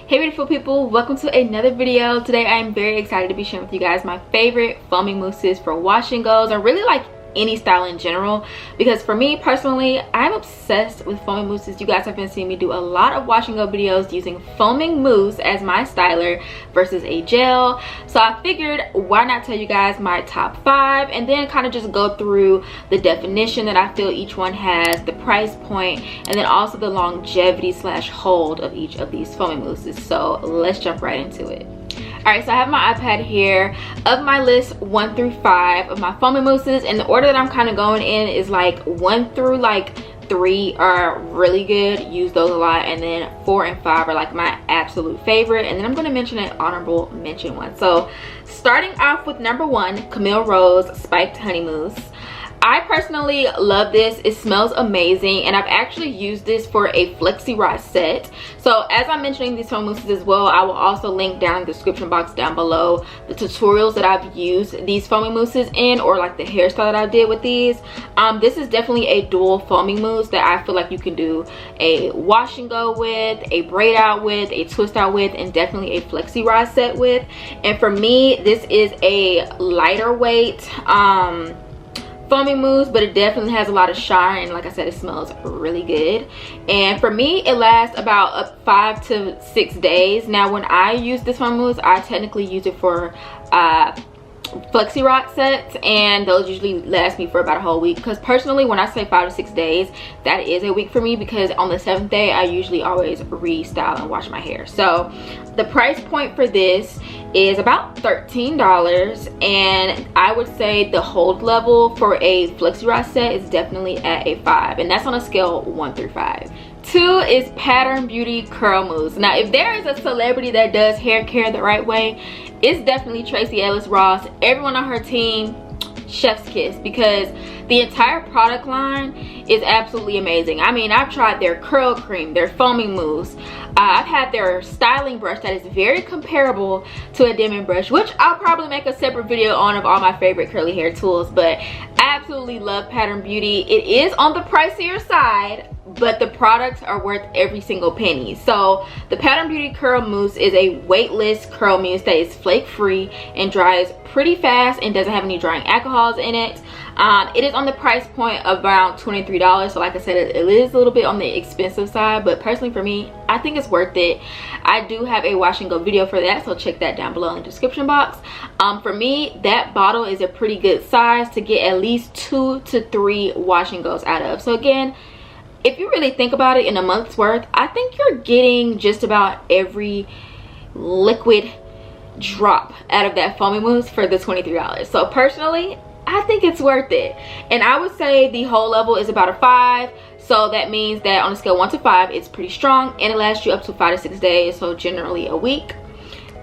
Hey beautiful people, welcome to another video. Today I'm very excited to be sharing with you guys my favorite foaming mousses for wash and goes, or really like any style in general, because for me personally, I'm obsessed with foaming mousses. You guys have been seeing me do a lot of wash and go videos using foaming mousse as my styler versus a gel, so I figured why not tell you guys my top 5 and then kind of just go through the definition that I feel each one has, the price point, and then also the longevity slash hold of each of these foaming mousses. So let's jump right into it. Alright, so I have my iPad here of my list 1 through 5 of my foaming mousses, and the order that I'm kind of going in is like 1 through like 3 are really good, use those a lot, and then 4 and 5 are like my absolute favorite, and then I'm going to mention an honorable mention one. So starting off with number 1, Camille Rose Spiked Honey Mousse. I personally love this. It smells amazing, and I've actually used this for a flexi rod set. So as I'm mentioning these foam mousses as well, I will also link down in the description box down below the tutorials that I've used these foaming mousses in, or like the hairstyle that I did with these. This is definitely a dual foaming mousse that I feel like you can do a wash and go with, a braid out with, a twist out with, and definitely a flexi rod set with. And for me, this is a lighter weight foaming mousse, but it definitely has a lot of shine, and like I said, it smells really good. And for me, it lasts about 5 to 6 days. Now when I use this foaming mousse, I technically use it for flexi rod sets, and those usually last me for about a whole week, because personally when I say 5 to 6 days, that is a week for me, because on the 7th day I usually always restyle and wash my hair. So the price point for this is about $13, and I would say the hold level for a flexi rod set is definitely at a 5, and that's on a scale 1 through 5. 2 is Pattern Beauty Curl Mousse. Now if there is a celebrity that does hair care the right way, it's definitely Tracee Ellis Ross. Everyone on her team, chef's kiss, because the entire product line is absolutely amazing. I mean, I've tried their curl cream, their foaming mousse. I've had their styling brush that is very comparable to a Demon brush, which I'll probably make a separate video on of all my favorite curly hair tools. But I absolutely love Pattern Beauty. It is on the pricier side, but the products are worth every single penny. So the Pattern Beauty Curl Mousse is a weightless curl mousse that is flake free and dries pretty fast and doesn't have any drying alcohols in it. It is on the price point of around $23, so like I said, it is a little bit on the expensive side, but personally for me, I think it's worth it. I do have a wash and go video for that, so check that down below in the description box. For me, that bottle is a pretty good size to get at least 2 to 3 wash and goes out of. So again, if you really think about it, in a month's worth, I think you're getting just about every liquid drop out of that foaming mousse for the $23. So personally, I think it's worth it. And I would say the whole level is about a 5, so that means that on a scale 1 to 5, it's pretty strong, and it lasts you up to 5 to 6 days, so generally a week.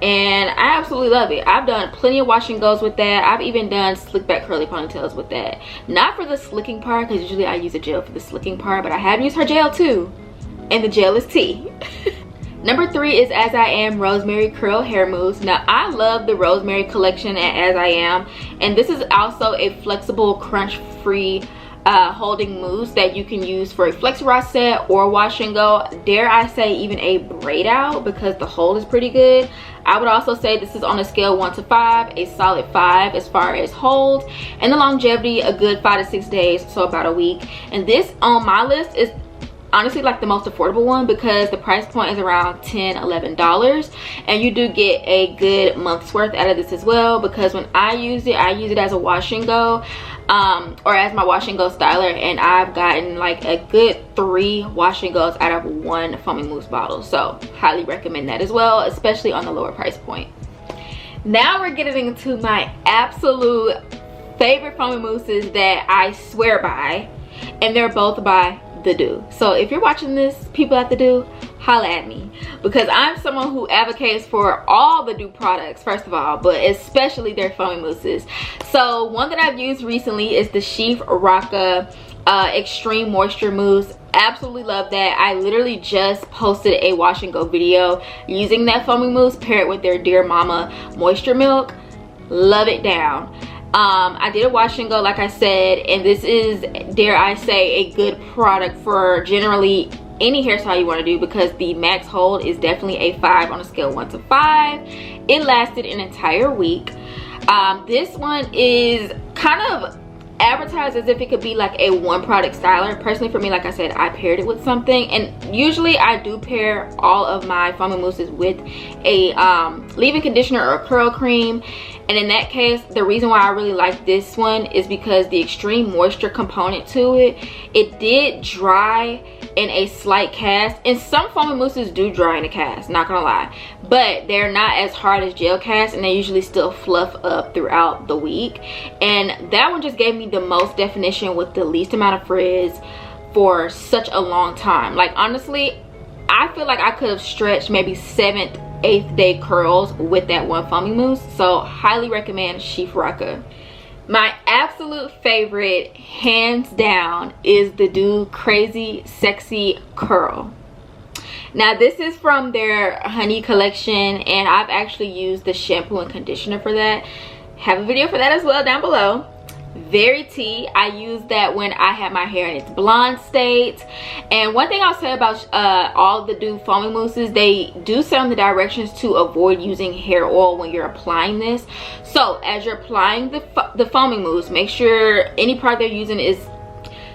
And I absolutely love it. I've done plenty of wash and goes with that. I've even done slick back curly ponytails with that. Not for the slicking part, because usually I use a gel for the slicking part, but I have used her gel too, and the gel is tea. Number 3 is As I Am Rosemary Curl Hair Mousse. Now I love the Rosemary collection at As I Am, and this is also a flexible crunch free holding mousse that you can use for a flexi rod set or wash and go, dare I say even a braid out, because the hold is pretty good. I would also say this is on a scale 1 to 5, a solid 5 as far as hold, and the longevity a good 5 to 6 days, so about a week. And this on my list is honestly like the most affordable one, because the price point is around $10–11, and you do get a good month's worth out of this as well, because when I use it as a wash and go, or as my wash and go styler, and I've gotten like a good 3 wash and goes out of 1 foaming mousse bottle. So highly recommend that as well, especially on the lower price point. Now we're getting into my absolute favorite foaming mousses that I swear by, and they're both by the Doux. So if you're watching this, people at the Doux, holla at me, because I'm someone who advocates for all the Doux products first of all, but especially their foaming mousses. So one that I've used recently is the Sheaf Rocka Extreme Moisture Mousse. Absolutely love that. I literally just posted a wash and go video using that foaming mousse paired with their Dear Mama Moisture Milk. Love it down. I did a wash and go like I said, and this is, dare I say, a good product for generally any hairstyle you want to do, because the max hold is definitely a 5 on a scale of 1 to 5. It lasted an entire week. This one is kind of advertised as if it could be like a one product styler. Personally for me, like I said, I paired it with something, and usually I do pair all of my foaming mousses with a leave-in conditioner or a curl cream. And in that case, the reason why I really like this one is because the extreme moisture component to it, it did dry in a slight cast. And some foaming mousses do dry in a cast, not gonna lie, but they're not as hard as gel cast, and they usually still fluff up throughout the week. And that one just gave me the most definition with the least amount of frizz for such a long time. Like honestly, I feel like I could have stretched maybe 7th, 8th day curls with that one foaming mousse. So highly recommend Chief Rocka. My absolute favorite, hands down, is the Doux Crazy Sexy Curl. Now this is from their honey collection, and I've actually used the shampoo and conditioner for that. Have a video for that as well down below. Very tea. I use that when I have my hair in its blonde state. And one thing I'll say about all the Doux foaming mousses, they do say on the directions to avoid using hair oil when you're applying this. So as you're applying the foaming mousse, make sure any product they're using is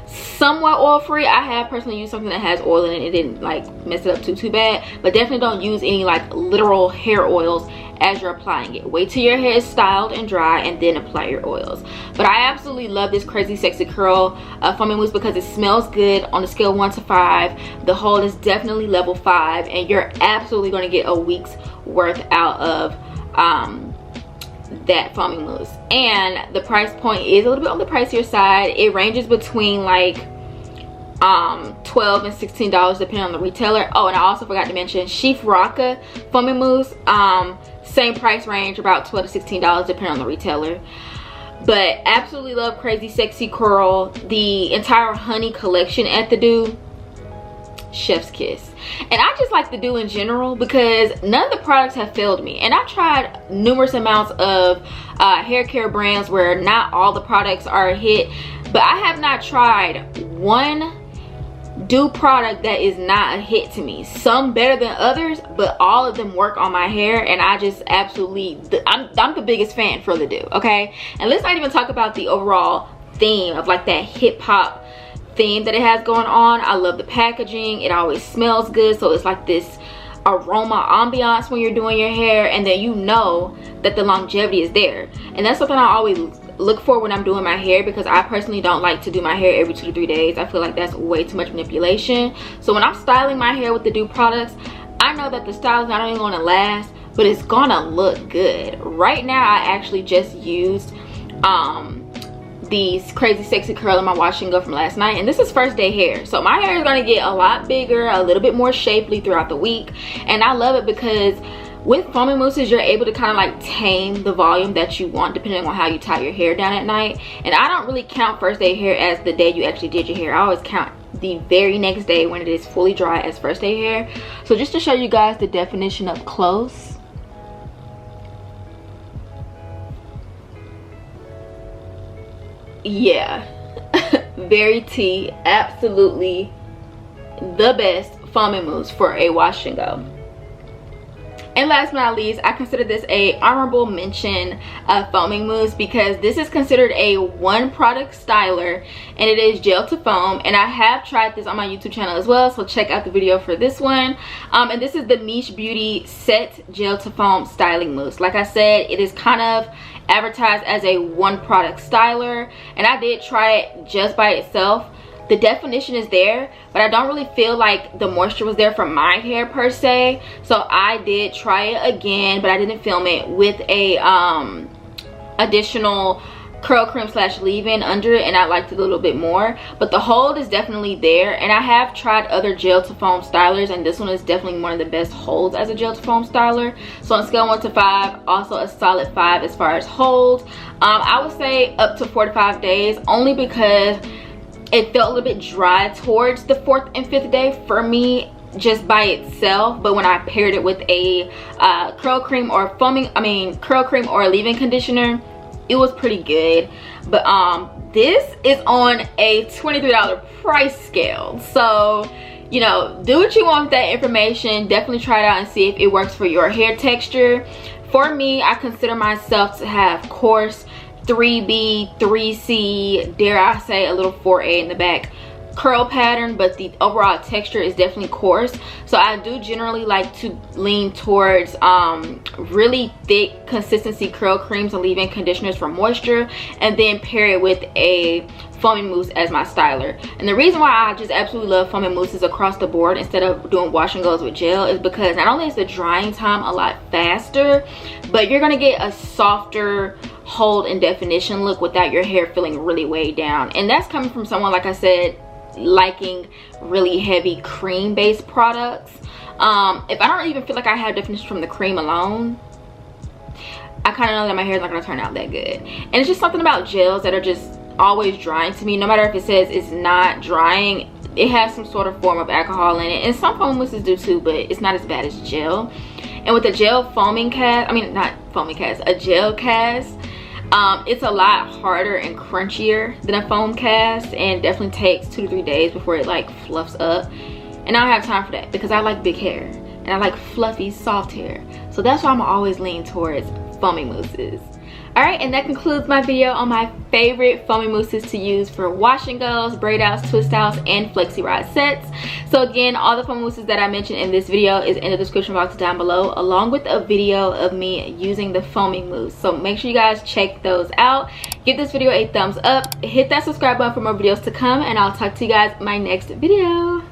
somewhat oil free. I have personally used something that has oil in it. It didn't like mess it up too bad, but definitely don't use any like literal hair oils as you're applying it. Wait till your hair is styled and dry and then apply your oils. But I absolutely love this Crazy Sexy Curl foaming mousse because it smells good. On a scale of 1 to 5, the hold is definitely level 5, and you're absolutely going to get a week's worth out of that foaming mousse. And the price point is a little bit on the pricier side. It ranges between like $12 and $16 depending on the retailer. Oh, and I also forgot to mention Chief Rocka foaming mousse, same price range, about $12 to $16 depending on the retailer. But absolutely love Crazy Sexy Curl. The entire honey collection at the Doux, chef's kiss. And I just like the Doux in general because none of the products have failed me. And I've tried numerous amounts of hair care brands where not all the products are a hit, but I have not tried one Doux product that is not a hit to me. Some better than others, but all of them work on my hair, and I just absolutely, I'm the biggest fan for the Doux, okay? And let's not even talk about the overall theme of like that hip hop theme that it has going on. I love the packaging. It always smells good, so it's like this aroma ambiance when you're doing your hair, and then you know that the longevity is there. And that's something I always look for when I'm doing my hair, because I personally don't like to do my hair every 2 to 3 days. I feel like that's way too much manipulation. So when I'm styling my hair with the Doux products, I know that the style is not only going to last, but it's gonna look good. Right now I actually just used these Crazy Sexy Curl in my wash and go from last night, and this is first day hair, so my hair is going to get a lot bigger, a little bit more shapely throughout the week. And I love it because with foaming mousses you're able to kind of like tame the volume that you want depending on how you tie your hair down at night. And I don't really count first day hair as the day you actually did your hair. I always count the very next day when it is fully dry as first day hair. So just to show you guys the definition up close, yeah, very tea. Absolutely the best foaming mousse for a wash and go. And last but not least, I consider this a honorable mention foaming mousse because this is considered a one product styler, and it is gel to foam. And I have tried this on my YouTube channel as well, so check out the video for this one. And this is the Miche Beauty Set Gel to Foam Styling Mousse. Like I said, it is kind of advertised as a one product styler, and I did try it just by itself. The definition is there, but I don't really feel like the moisture was there for my hair per se, so I did try it again, but I didn't film it with a additional curl cream slash leave-in under it, and I liked it a little bit more. But the hold is definitely there, and I have tried other gel to foam stylers, and this one is definitely one of the best holds as a gel to foam styler. So on a scale of 1 to 5, also a solid 5 as far as hold. I would say up to 4 to 5 days, only because it felt a little bit dry towards the 4th and 5th day for me just by itself. But when I paired it with a curl cream or curl cream or a leave-in conditioner, it was pretty good. But this is on a $23 price scale, so you know, do what you want with that information. Definitely try it out and see if it works for your hair texture. For me, I consider myself to have coarse 3B, 3C, dare I say a little 4A in the back curl pattern, but the overall texture is definitely coarse. So I do generally like to lean towards really thick consistency curl creams and leave-in conditioners for moisture, and then pair it with a foaming mousse as my styler. And the reason why I just absolutely love foaming mousses across the board instead of doing wash and goes with gel is because not only is the drying time a lot faster, but you're gonna get a softer hold and definition look without your hair feeling really weighed down. And that's coming from someone, like I said, liking really heavy cream based products. If I don't even feel like I have definition from the cream alone, I kind of know that my hair is not going to turn out that good. And it's just something about gels that are just always drying to me. No matter if it says it's not drying, it has some sort of form of alcohol in it, and some foam mousses do too, but it's not as bad as gel. And with a gel foaming cast, I mean not foaming cast, a gel cast, it's a lot harder and crunchier than a foam cast, and definitely takes 2 to 3 days before it like fluffs up. And I don't have time for that because I like big hair and I like fluffy soft hair, so that's why I'm always leaning towards foaming mousses. Alright, and that concludes my video on my favorite foaming mousses to use for wash and goes, braid outs, twist outs, and flexi rod sets. So again, all the foaming mousses that I mentioned in this video is in the description box down below, along with a video of me using the foaming mousse. So make sure you guys check those out. Give this video a thumbs up, hit that subscribe button for more videos to come, and I'll talk to you guys in my next video.